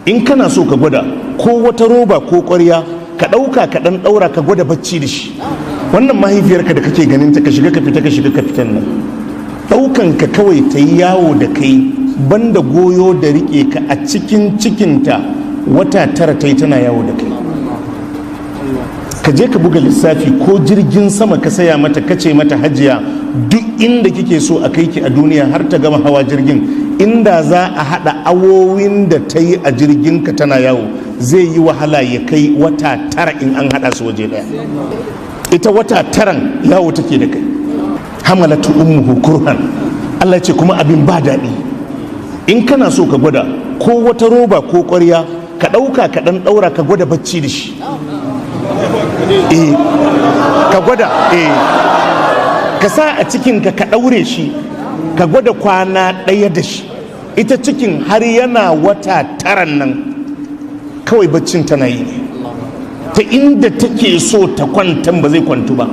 in kana so ka gwada ko wata roba ko ƙwarya ka ɗauka ka ɗan ɗaura ka gwada bacci da shi. Wannan mahaifiyarka da kake ganin ta ka shiga ka fita ka shiga ka fitan nan, ɗaukan ka kawai ta yi yawo da kai banda goyo da riƙe ka a cikin cikinta wata 9 ta yi tana yawo da kai. Ka je ka buga lissafi ko jirgin sama ka saya mata kace mata hajiya duk inda kike so a kai ki a duniya har ta gama hawa jirgin, inda za a haɗa awowin da ta yi a jirgin ka tana yawo zai yi wahala ya kai wata 9 in an haɗa su waje ɗaya. Ita wata 9 yawo take da kai. Hamalatu ummuhu kurhan, Allah ce kuma abin ba daɗi. In kana so ka gwada ko wata roba ko ƙwarya ka ɗauka ka ɗan ɗaura ka gwada bacci da shi. Ka gwada ka sa a cikinka ka ɗaure shi ka gwada kwana ɗaya da shi. Ita cikin har yana wata 9 nan kawai baccin tana yi ne, ta inda take so ta kwantan ba zai kwantu ba.